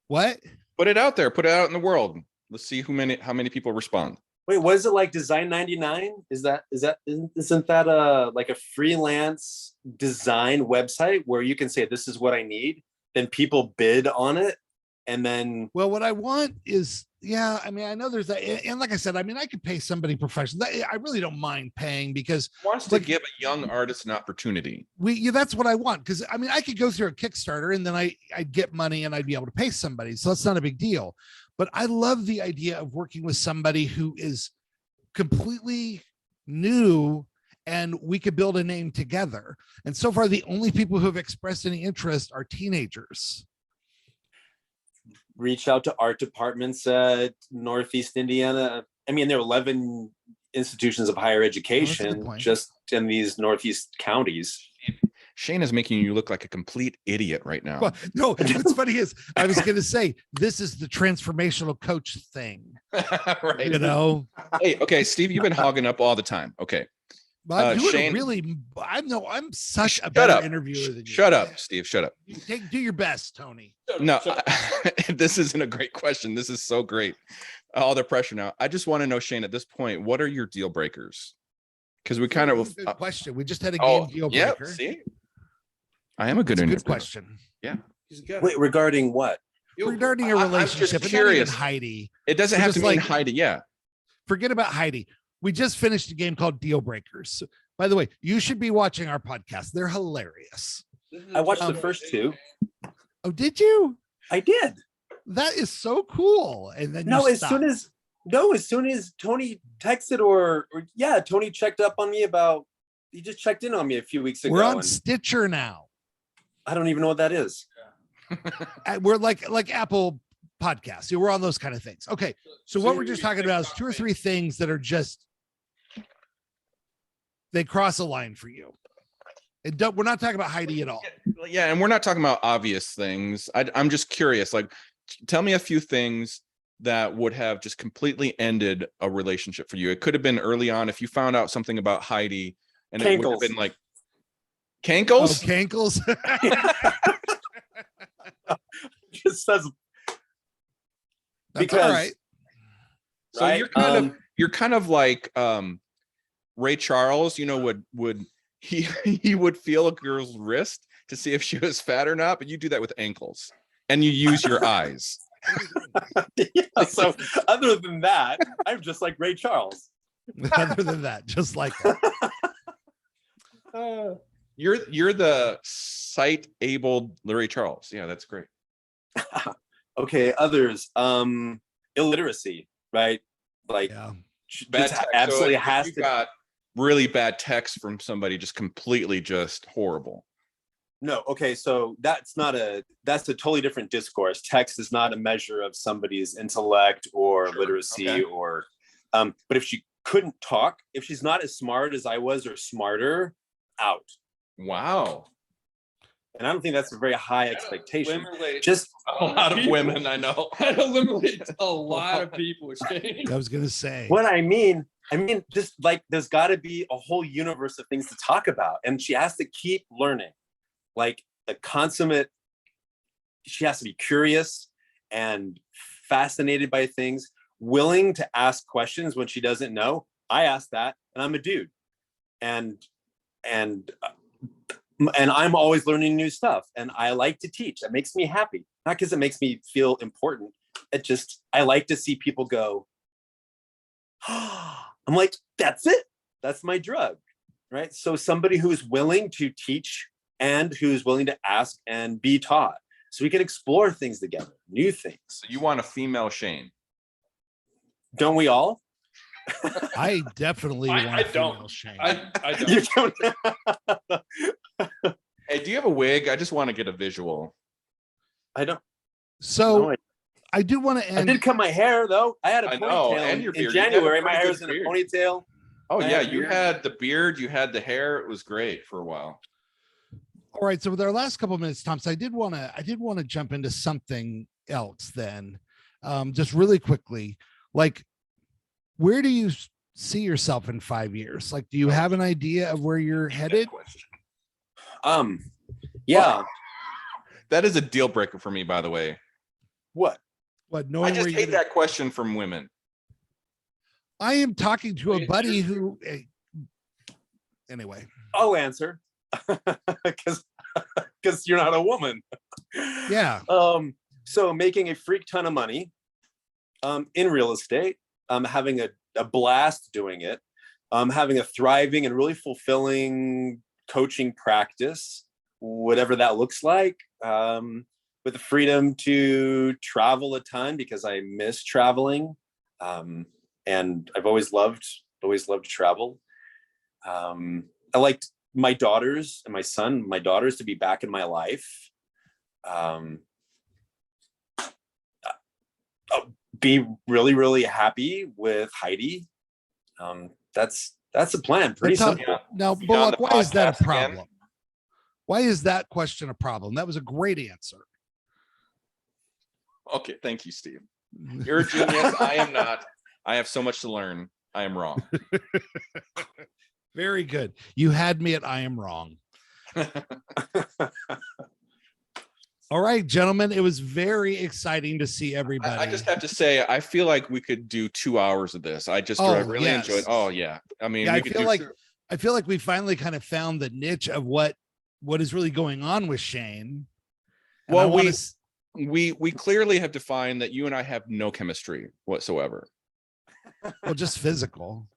What? Put it out there, put it out in the world. Let's see how many people respond. Wait, what is it like Design 99? Isn't that like a freelance design website where you can say this is what I need, then people bid on it, and then Well, what I want is, yeah, I mean, I know there's that. And like I said, I mean, I could pay somebody professional. I really don't mind paying because Wants to give a young artist an opportunity. that's what I want. Cause I mean, I could go through a Kickstarter and then I'd get money and I'd be able to pay somebody. So that's not a big deal. But I love the idea of working with somebody who is completely new and we could build a name together. And so far, the only people who have expressed any interest are teenagers. reach out to art departments at Northeast Indiana. I mean, there are 11 institutions of higher education point. just in these Northeast counties. Shane is making you look like a complete idiot right now. Well, no, what's funny is I was going to say, this is the transformational coach thing, Right. you know? Hey, okay, Steve, you've been hogging up all the time. Okay. But I'm doing Shane- a really, I'm such a Shut better up. interviewer than you. Shut up, Steve. Shut up. Do your best, Tony. No, this isn't a great question. This is so great. All the pressure now. I just want to know, Shane, at this point, what are your deal breakers? Because we kind of Good question. We just had a game deal yeah. breaker. See, I am a good It's a interviewer. good question. He's good. Wait, regarding what? Regarding a I'm just relationship, and not even curious. Heidi. It doesn't So have to just mean like- Heidi. Yeah. Forget about Heidi. We just finished a game called Deal Breakers. By the way, you should be watching our podcast. They're hilarious. I watched the first two. Oh, did you? I did. That is so cool. And then No, you as soon as Tony texted or Tony checked up on me about, he just checked in on me a few weeks ago. we're on and Stitcher now. I don't even know what that is. We're like Apple Podcasts. We're on those kind of things. Okay. So what we're just talking about is 2 or 3 things that are just, they cross a line for you. And we're not talking about Heidi at all. Yeah, and we're not talking about obvious things. I'm just curious. Like, tell me a few things that would have just completely ended a relationship for you. It could have been early on if you found out something about Heidi, and it would have Cankles. been like Oh, Cankles. cankles. Just says That's Because- all right. So right? you're kind of like Ray Charles. You know, would he would feel a girl's wrist to see if she was fat or not, but you do that with ankles, and you use your eyes. yeah, so other than that, I'm just like Ray Charles. Other than that, just like that. You're the sight-abled Ray Charles. Yeah, that's great. Okay, others. Illiteracy, right? Like Yeah. just text. absolutely So if has you to. got really bad text from somebody, just completely just horrible. No, okay, so that's a totally different discourse. Text is not a measure of somebody's intellect or literacy okay. or but if she couldn't talk, if she's not as smart as I was or smarter, out. Wow. And I don't think that's a very high expectation. Eliminate Just A lot of women, I know. that eliminates a lot of people, Shane. I was gonna say. what I mean, just like there's got to be a whole universe of things to talk about, and she has to keep learning. Like a consummate, she has to be curious and fascinated by things, willing to ask questions when she doesn't know. I ask that, and I'm a dude, and I'm always learning new stuff, and I like to teach. That makes me happy, not because it makes me feel important. I like to see people go, I'm like, that's it. That's my drug, right? So somebody who's willing to teach and who's willing to ask and be taught, so we can explore things together, new things. So you want a female Shane? Don't we all? I definitely want I a don't. female Shane. I don't. You don't. Hey, do you have a wig? I just want to get a visual. I don't. So No, I do want to I end. did cut my hair though. I had a I know, ponytail and your in beard. You had a January. My pretty hair good was in a beard. ponytail. Oh I yeah, had you beard. had the beard, you had the hair. It was great for a while. All right. So with our last couple of minutes, Thompson, I did want to jump into something else then. Just really quickly, like, where do you see yourself in 5 years? Like, do you have an idea of where you're headed? Yeah. That is a deal breaker for me, by the way. What? What, I knowing just where hate you're that question from women. I am talking to a Wait, buddy you're- who, anyway, I'll answer because you're not a woman. yeah. So making a freak ton of money in real estate, having a blast doing it, having a thriving and really fulfilling coaching practice, whatever that looks like, with the freedom to travel a ton because I miss traveling. And I've always loved to travel. I liked my daughters and my daughters to be back in my life. I'll be really, really happy with Heidi. That's the plan. Pretty That's how- simple. Now, You on Bullock, the why is that podcast a again? problem? Why is that question a problem? That was a great answer. Okay, thank you, Steve. You're a genius. I am not. I have so much to learn. I am wrong. Very good. You had me at I am wrong. All right, gentlemen, it was very exciting to see everybody. I just have to say, I feel like we could do 2 hours of this. I just Oh, really yes. enjoyed. Oh yeah, I mean, Yeah, we I could feel do. like we finally kind of found the niche of what is really going on with Shane. And Well, I wanna we- s- we clearly have defined that you and I have no chemistry whatsoever. well, just physical.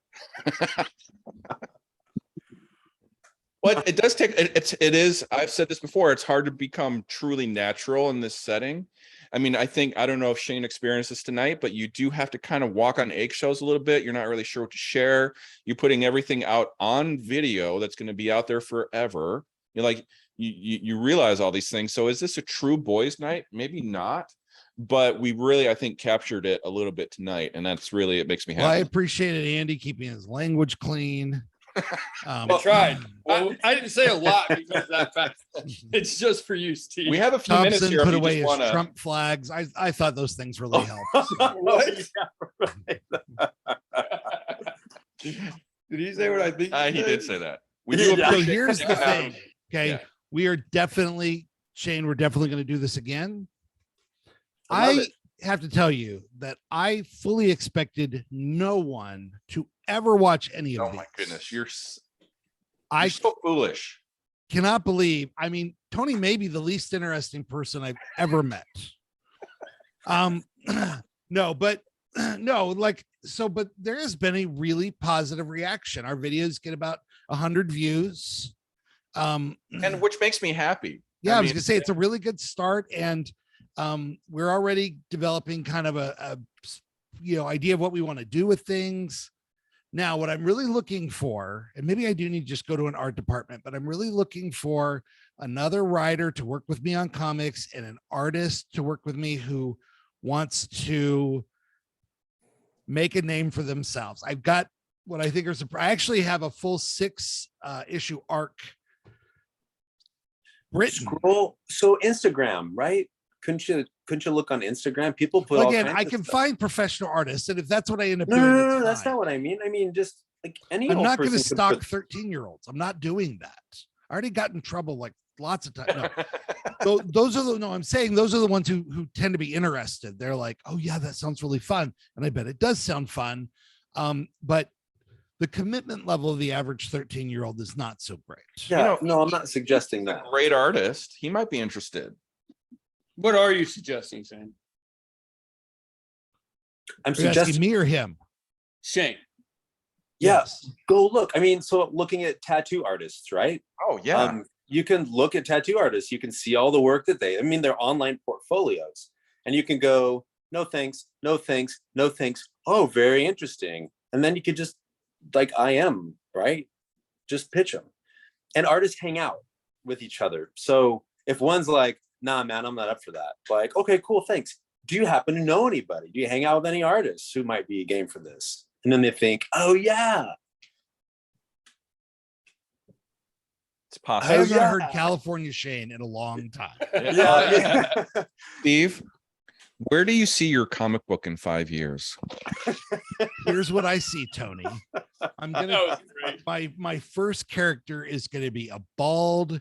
But it does take it is, I've said this before, it's hard to become truly natural in this setting. I mean, I don't know if Shane experienced this tonight, but you do have to kind of walk on eggshells a little bit. You're not really sure what to share. You're putting everything out on video that's going to be out there forever. You're like, you realize all these things. So is this a true boys' night? Maybe not, but we really, I think, captured it a little bit tonight, and that's really, it makes me Well, I happy. appreciated Andy keeping his language clean. I tried. I didn't say a lot because of that fact. It's just for you, Steve. We have a few minutes Thompson here. If put you away just his want to, Trump flags. I thought those things really helped. What? Yeah, right. Did he say what I think? he did say that. We Yeah. do So appreciate here's the sticking around. thing. Okay. Yeah. We are definitely, Shane, we're definitely going to do this again. I love I it. have to tell you that I fully expected no one to ever watch any of Oh these. my goodness, you're I so foolish. cannot believe. I mean, Tony may be the least interesting person I've ever met. No, but no, like, so, but there has been a really positive reaction. Our videos get about 100 views. And which makes me happy. Yeah, I was mean, gonna say it's a really good start, and we're already developing kind of a idea of what we want to do with things. Now, what I'm really looking for, and maybe I do need to just go to an art department, but I'm really looking for another writer to work with me on comics and an artist to work with me who wants to make a name for themselves. I've got what I think are I actually have a full 6 issue arc written. Scroll. So Instagram, right? Couldn't you look on Instagram? People put Well, all again, kinds I of can stuff. find professional artists, and if that's what I end up No, doing, no, no, it's that's fine. not what I mean. I mean, just like any I'm old not going to person could stalk put- 13-year-olds. I'm not doing that. I already got in trouble like lots of times. No. Those are the no. I'm saying those are the ones who tend to be interested. They're like, oh yeah, that sounds really fun, and I bet it does sound fun. But the commitment level of the average 13-year-old is not so great. Yeah, no, I'm not suggesting He's a that. great artist. He might be interested. What are you suggesting, Shane? I'm Are you asking suggesting, me or him? Shane. yeah, Yes. go look. I mean, so looking at tattoo artists, right? Oh yeah. You can look at tattoo artists. You can see all the work that I mean, they're online portfolios, and you can go, no thanks, no thanks, no thanks. Oh, very interesting. And then you could just, like I am, right? Just pitch them. And artists hang out with each other. So if one's like, nah, man, I'm not up for that. Like, okay, cool, thanks. Do you happen to know anybody? Do you hang out with any artists who might be game for this? And then they think, oh yeah. It's I possible. have not yeah. heard California Shane in a long time. Yeah. Steve, where do you see your comic book in 5 years? Here's what I see, Tony. I'm That gonna was great. my first character is gonna be a bald,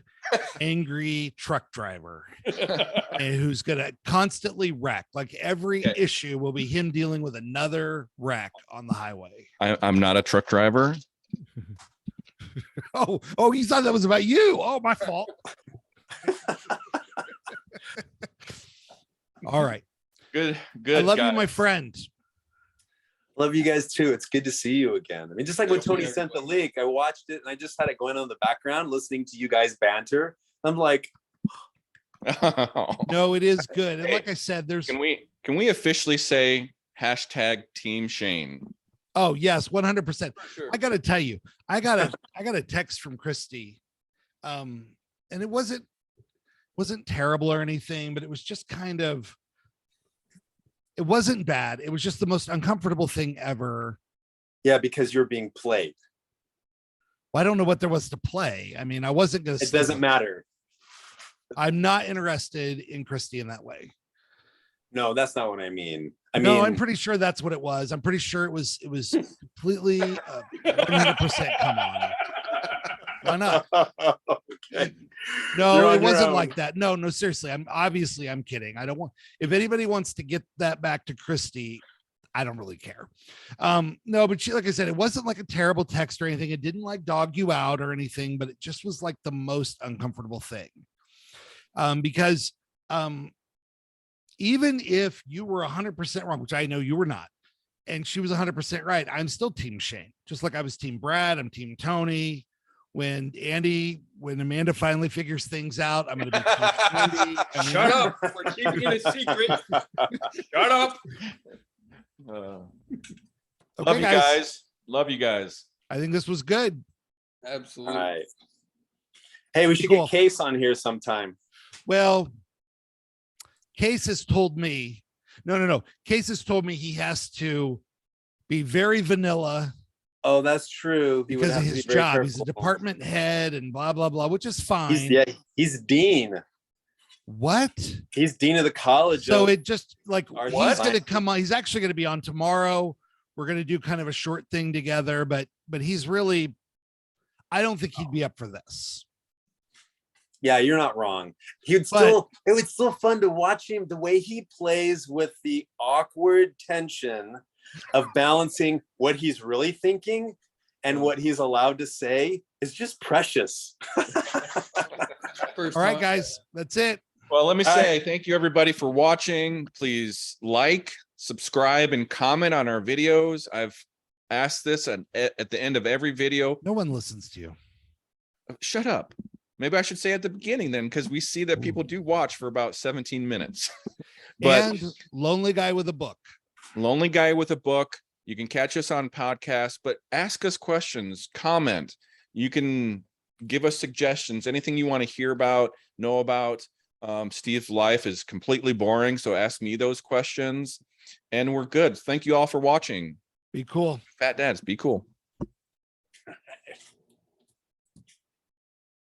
angry truck driver and who's gonna constantly wreck. Like every Okay. issue will be him dealing with another wreck on the highway. I'm not a truck driver. Oh, you thought that was about you. Oh, my fault. All right. Good. I love you, guys. my friend. Love you guys too. It's good to see you again. I mean, just like when Good to Tony see sent the everybody. link, I watched it and I just had it going on in the background, listening to you guys banter. I'm like, No, it is good. And Hey, like I said, there's can we officially say hashtag Team Shane? oh yes, 100%. For sure. I gotta tell you, I got a text from Christy. And it wasn't terrible or anything, but it was just kind of it wasn't bad. It was just the most uncomfortable thing ever. yeah, because you're being played. Well, I don't know what there was to play. I mean, I wasn't gonna It doesn't matter. I'm not interested in Christy in that way. No, that's not what I mean. I No, mean, I'm pretty sure that's what it was. I'm pretty sure it was completely 100% come on. Why not? Okay. No, You're on it your wasn't own. like that. No, seriously. I'm kidding. I don't want if anybody wants to get that back to Christy, I don't really care. No, but she, like I said, it wasn't like a terrible text or anything. It didn't like dog you out or anything, but it just was like the most uncomfortable thing. Because even if you were 100% wrong, which I know you were not, and she was 100% right, I'm still Team Shane. Just like I was Team Brad, I'm Team Tony. When Amanda finally figures things out, I'm going to be Team Andy. I mean, Shut up. We're keeping it a secret. Shut up. Love Okay, you guys. Love you guys. I think this was good. All Absolutely. right. Hey, we should Cool. get Case on here sometime. Well, Case has told me, no. Case has told me he has to be very vanilla Oh, that's true. He would because of have to his be very job. He's a careful. department head and blah, blah, blah, which is fine. He's dean. What? He's dean of the college. So of- it just like Our he's going to science. come on. He's actually going to be on tomorrow. We're going to do kind of a short thing together, but he's really, I don't think he'd be up for this. Yeah, you're not wrong. It was still fun to watch him, the way he plays with the awkward tension of balancing what he's really thinking and what he's allowed to say is just precious. First All right, time. guys, that's it. Well, let me All say thank you everybody for watching. Please like, subscribe, and comment on our videos. I've asked this at the end of every video. No one listens to you. Shut up. Maybe I should say at the beginning then, because we see that people do watch for about 17 minutes. But And lonely guy with a book. Lonely Guy with a Book. You can catch us on podcasts, but ask us questions, comment. You can give us suggestions, anything you want to hear about, know about. Steve's life is completely boring, so ask me those questions. And we're good. Thank you all for watching. Be cool. Fat Dads, be cool.